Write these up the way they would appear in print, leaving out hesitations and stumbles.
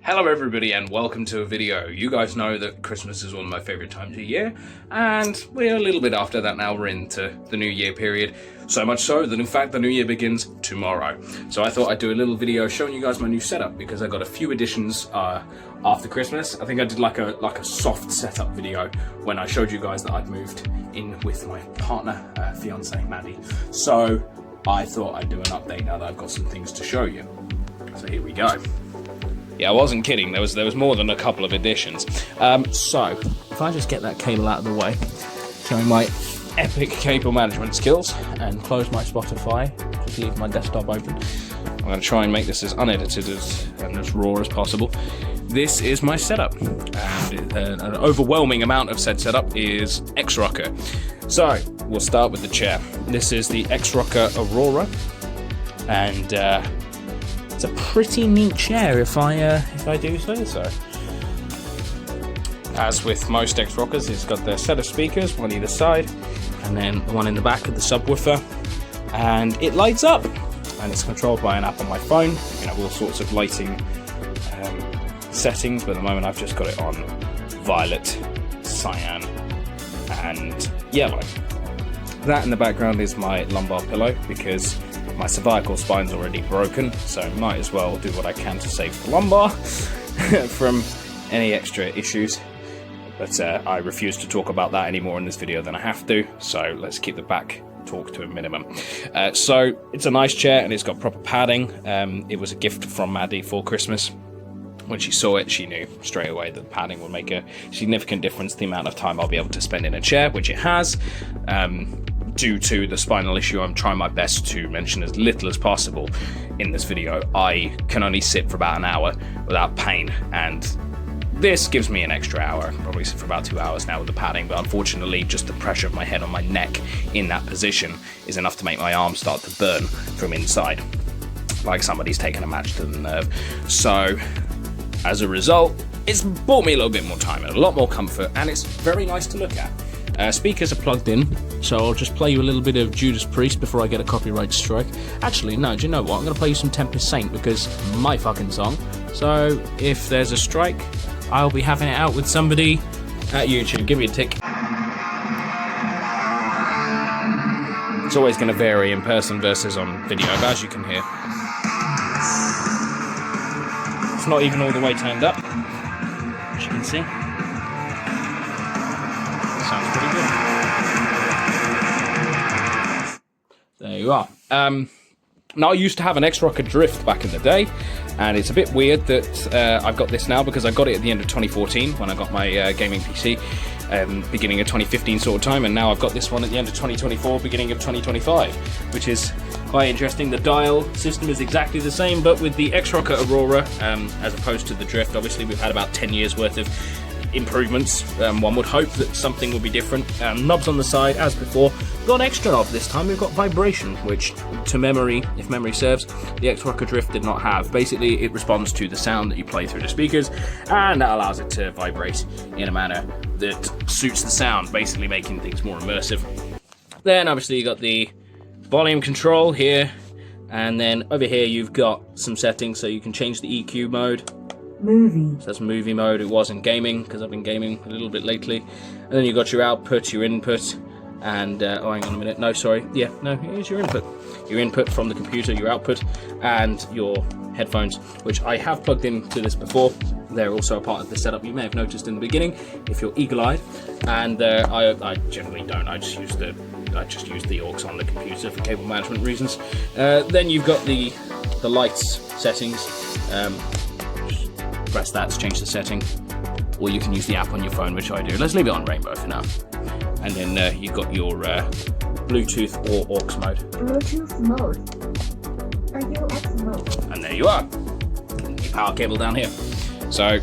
Hello everybody and welcome to a video. You guys know that Christmas is one of my favourite times of year, and we're a little bit after that now. We're into the New Year period, so much so that in fact the New Year begins tomorrow. So I thought I'd do a little video showing you guys my new setup, because I got a few additions after Christmas. I think I did like a soft setup video when I showed you guys that I'd moved in with my partner, fiance Maddie. So I thought I'd do an update now that I've got some things to show you. So here we go. Yeah, I wasn't kidding. There was more than a couple of additions. So if I just get that cable out of the way, showing my epic cable management skills, and close my Spotify, just leave my desktop open. I'm going to try and make this as unedited and as raw as possible. This is my setup, and an overwhelming amount of said setup is X-Rocker. So we'll start with the chair. This is the X-Rocker Aurora, and it's a pretty neat chair if I do say so. As with most X-Rockers, it's got their set of speakers, one either side, and then the one in the back of the subwoofer, and it lights up, and it's controlled by an app on my phone. You know, all sorts of lighting settings, but at the moment I've just got it on violet, cyan, and yellow. That in the background is my lumbar pillow, because my cervical spine's already broken, so might as well do what I can to save the lumbar from any extra issues. But I refuse to talk about that any more in this video than I have to, so let's keep the back talk to a minimum. So it's a nice chair, and it's got proper padding. It was a gift from Maddie for Christmas. When she saw it, she knew straight away that the padding would make a significant difference to the amount of time I'll be able to spend in a chair, which it has. Due to the spinal issue, I'm trying my best to mention as little as possible in this video. I can only sit for about an hour without pain, and this gives me an extra hour. Probably sit for about 2 hours now with the padding, but unfortunately just the pressure of my head on my neck in that position is enough to make my arm start to burn from inside, like somebody's taken a match to the nerve. So as a result, it's bought me a little bit more time and a lot more comfort, and it's very nice to look at. Speakers are plugged in, so I'll just play you a little bit of Judas Priest before I get a copyright strike. Actually, no, do you know what? I'm going to play you some Tempest Saint, because my fucking song. So if there's a strike, I'll be having it out with somebody at YouTube. Give me a tick. It's always going to vary in person versus on video, but as you can hear, it's not even all the way turned up, as you can see. Sounds pretty good. There you are. Now, I used to have an X-Rocker Drift back in the day, and it's a bit weird that I've got this now, because I got it at the end of 2014 when I got my gaming PC, beginning of 2015 sort of time, and now I've got this one at the end of 2024, beginning of 2025, which is quite interesting. The dial system is exactly the same, but with the X-Rocker Aurora, as opposed to the Drift. Obviously, we've had about 10 years worth of improvements. One would hope that something will be different. Knobs on the side, as before. We've got an extra knob this time. We've got vibration, which, to memory, if memory serves, the X-Rocker Drift did not have. Basically, it responds to the sound that you play through the speakers, and that allows it to vibrate in a manner that suits the sound, basically making things more immersive. Then, obviously, you got the volume control here, and then over here you've got some settings, so you can change the EQ mode. Movie. So that's movie mode. It was in gaming, because I've been gaming a little bit lately. And then you got your output, your input, and oh, hang on a minute. No, sorry. Yeah, no, here's your input. Your input from the computer, your output, and your headphones, which I have plugged into this before. They're also a part of the setup. You may have noticed in the beginning, if you're eagle-eyed. And I generally don't. I just use the aux on the computer for cable management reasons. Then you've got the lights settings. Press that to change the setting, or you can use the app on your phone, which I do. Let's leave it on rainbow for now. And then you've got your Bluetooth or aux mode. Bluetooth mode. AUX mode. And there you are. Your power cable down here. So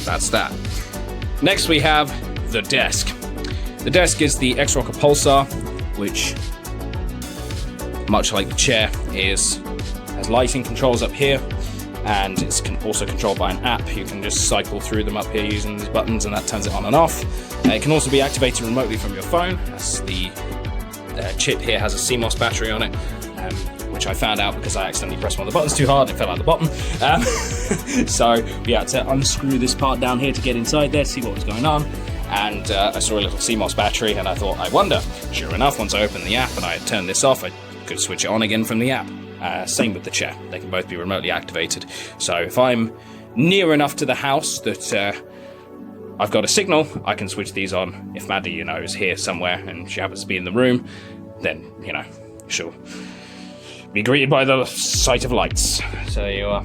that's that. Next we have the desk. The desk is the X-Rocker Pulsar, which, much like the chair, has lighting controls up here, and it's also controlled by an app. You can just cycle through them up here using these buttons, and that turns it on and off. It can also be activated remotely from your phone, as the chip here has a CMOS battery on it. which I found out because I accidentally pressed one of the buttons too hard. It fell out the bottom. So we had to unscrew this part down here to get inside there, see what was going on. And I saw a little CMOS battery, and I thought, I wonder. Sure enough, once I opened the app and I had turned this off, I could switch it on again from the app. Same with the chair. They can both be remotely activated. So if I'm near enough to the house that I've got a signal, I can switch these on. If Maddie, you know, is here somewhere and she happens to be in the room, then, you know, she'll be greeted by the sight of lights. So there you are.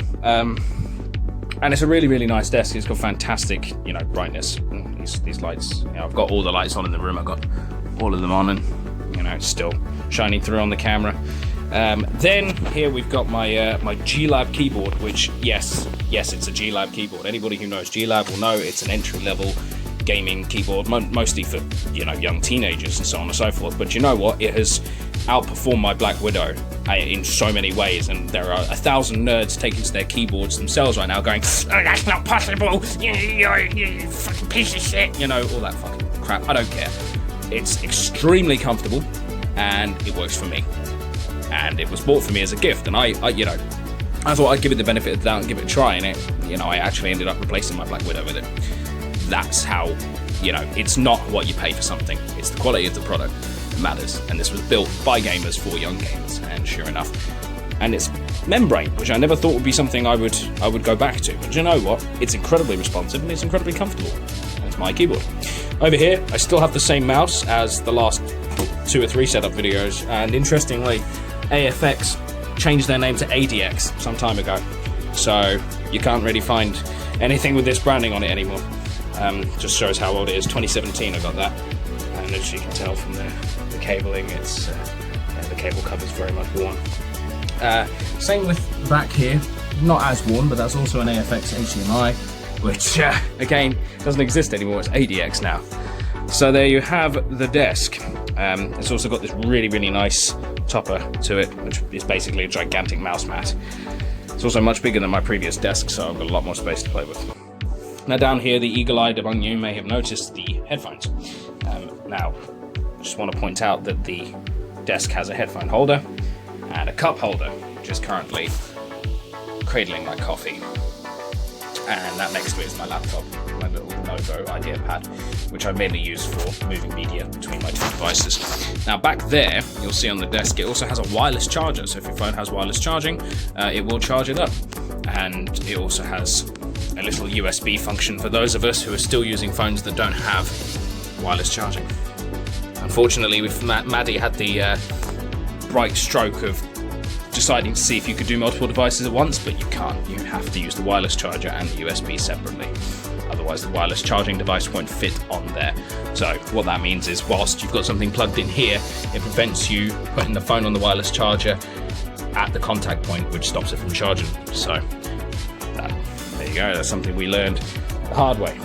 And it's a really, really nice desk. It's got fantastic, you know, brightness. These lights, you know, I've got all the lights on in the room. I've got all of them on, and, you know, it's still shining through on the camera. Then here we've got my G-Lab keyboard, which, yes, it's a G-Lab keyboard. Anybody who knows G-Lab will know it's an entry-level gaming keyboard, mostly for, you know, young teenagers and so on and so forth. But you know what? It has outperformed my Black Widow in so many ways, and there are 1,000 nerds taking to their keyboards themselves right now going, oh, that's not possible, you fucking piece of shit, you know, all that fucking crap. I don't care. It's extremely comfortable, and it works for me. And it was bought for me as a gift, and I you know, I thought I'd give it the benefit of the doubt and give it a try, and it, you know, I actually ended up replacing my Black Widow with it. That's how, you know, it's not what you pay for something, it's the quality of the product that matters, and this was built by gamers for young gamers, and sure enough. And it's membrane, which I never thought would be something I would go back to, but you know what, it's incredibly responsive and it's incredibly comfortable, and it's my keyboard. Over here, I still have the same mouse as the last 2 or 3 setup videos, and interestingly, AFX changed their name to ADX some time ago, so you can't really find anything with this branding on it anymore. Just shows how old it is. 2017 I got that, and as you can tell from the cabling, it's the cable cover's very much worn. Same with back here, not as worn, but that's also an AFX HDMI, which again doesn't exist anymore. It's ADX now. So there you have the desk. It's also got this really, really nice topper to it, which is basically a gigantic mouse mat. It's also much bigger than my previous desk, so I've got a lot more space to play with. Now down here, the eagle-eyed among you may have noticed the headphones. Now, I just want to point out that the desk has a headphone holder and a cup holder, which is currently cradling my coffee. And that next to it is my laptop, my little Lenovo IdeaPad, which I mainly use for moving media between my 2 devices. Now back there, you'll see on the desk, it also has a wireless charger, so if your phone has wireless charging, it will charge it up. And it also has a little USB function for those of us who are still using phones that don't have wireless charging. Unfortunately, Maddie had the bright stroke of deciding to see if you could do multiple devices at once, but you can't. You have to use the wireless charger and the USB separately. Otherwise, the wireless charging device won't fit on there. So what that means is, whilst you've got something plugged in here, it prevents you putting the phone on the wireless charger at the contact point, which stops it from charging. So there you go. That's something we learned the hard way.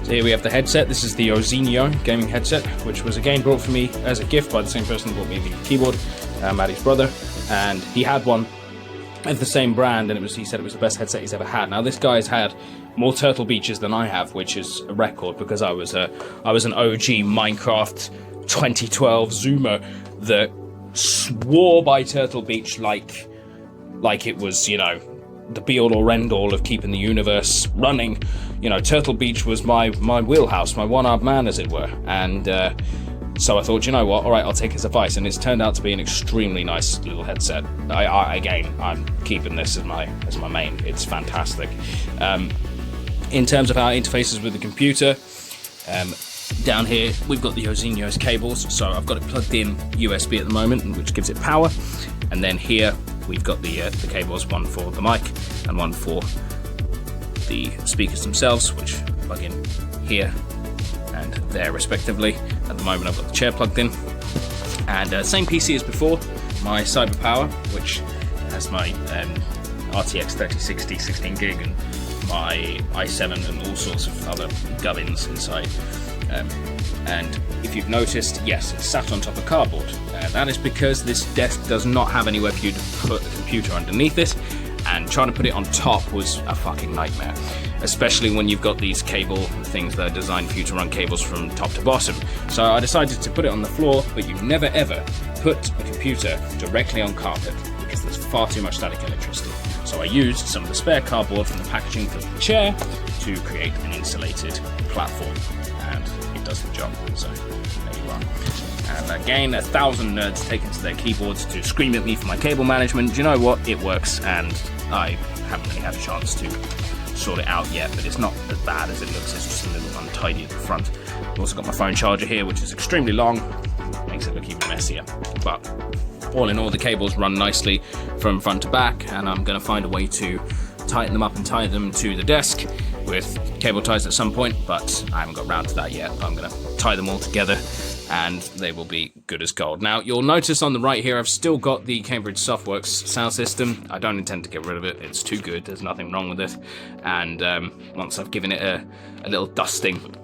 So here we have the headset. This is the Ozinio gaming headset, which was again brought for me as a gift by the same person who brought me the keyboard, Maddie's brother. And he had one of the same brand, and he said it was the best headset he's ever had. Now this guy's had more Turtle Beaches than I have, which is a record because I was an OG Minecraft 2012 Zoomer that swore by Turtle Beach like it was, you know, the be-all or end-all of keeping the universe running. You know, Turtle Beach was my wheelhouse, my one-armed man, as it were. And so I thought, you know what, alright, I'll take his advice, and it's turned out to be an extremely nice little headset. I'm keeping this as my main. It's fantastic. In terms of how it interfaces with the computer, down here we've got the Ozinio's cables, so I've got it plugged in USB at the moment, which gives it power, and then here we've got the cables, one for the mic and one for the speakers themselves, which plug in here and there respectively. At the moment I've got the chair plugged in, and same PC as before, my CyberPower, which has my RTX 3060 16 gig and my i7 and all sorts of other gubbins inside. And if you've noticed, yes, it's sat on top of cardboard. That is because this desk does not have anywhere for you to put a computer underneath it, and trying to put it on top was a fucking nightmare, especially when you've got these cable things that are designed for you to run cables from top to bottom. So I decided to put it on the floor, but you never ever put a computer directly on carpet because there's far too much static electricity. So I used some of the spare cardboard from the packaging for the chair to create an insulated platform, and it does the job. So there you are. And again, 1,000 nerds taken to their keyboards to scream at me for my cable management. Do you know what? It works, and I haven't really had a chance to sort it out yet, but it's not as bad as it looks. It's just a little untidy at the front. I've also got my phone charger here, which is extremely long. Makes it look even messier. But all in all, the cables run nicely from front to back, and I'm going to find a way to tighten them up and tie them to the desk with cable ties at some point, but I haven't got round to that yet. But I'm going to tie them all together and they will be good as gold. Now, you'll notice on the right here, I've still got the Cambridge Softworks sound system. I don't intend to get rid of it. It's too good. There's nothing wrong with it. And once I've given it a little dusting,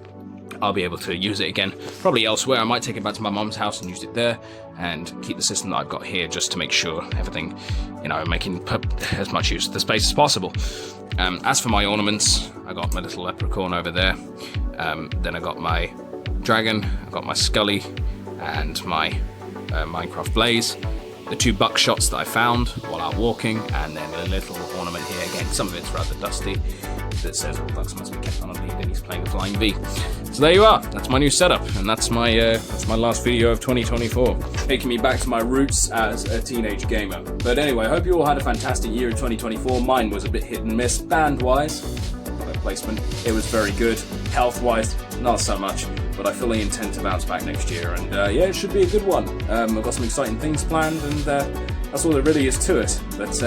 I'll be able to use it again. Probably elsewhere. I might take it back to my mom's house and use it there and keep the system that I've got here just to make sure everything, you know, making as much use of the space as possible. As for my ornaments, I got my little leprechaun over there. Then I got my dragon, I got my Scully and my Minecraft Blaze, the 2 buckshots that I found while out walking, and then a little ornament here. Again, some of it's rather dusty, that says all ducks must be kept on a lead, and he's playing a flying V. So there you are. That's my new setup, and that's my last video of 2024, taking me back to my roots as a teenage gamer. But anyway, I hope you all had a fantastic year in 2024. Mine was a bit hit and miss. Band-wise, placement, it was very good. Health-wise, not so much, but I fully intend to bounce back next year, and yeah, it should be a good one. I've got some exciting things planned, and that's all there really is to it. But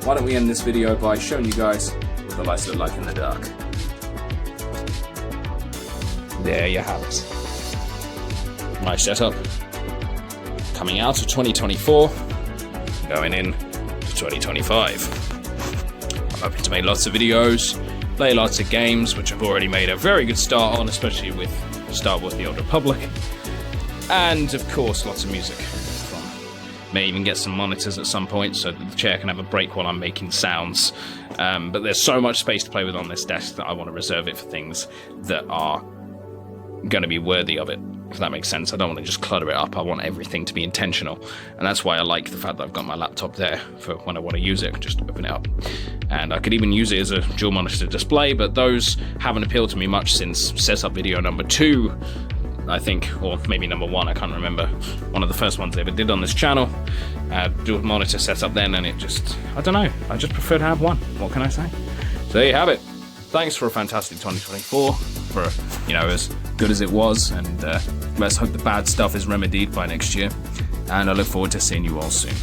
why don't we end this video by showing you guys what the lights look like in the dark. There you have it. My setup. Coming out of 2024, going in to 2025. I'm hoping to make lots of videos, play lots of games, which I've already made a very good start on, especially with Star Wars The Old Republic. And, of course, lots of music. May even get some monitors at some point so that the chair can have a break while I'm making sounds. But there's so much space to play with on this desk that I want to reserve it for things that are going to be worthy of it, if that makes sense. I don't want to just clutter it up. I want everything to be intentional. And that's why I like the fact that I've got my laptop there for when I want to use it. I can just open it up. And I could even use it as a dual monitor display, but those haven't appealed to me much since setup video number 2, I think, or maybe number 1, I can't remember. One of the first ones I ever did on this channel. Dual monitor setup then, and it just, I don't know, I just prefer to have one. What can I say? So there you have it. Thanks for a fantastic 2024, for, you know, as good as it was, and let's hope the bad stuff is remedied by next year. And I look forward to seeing you all soon.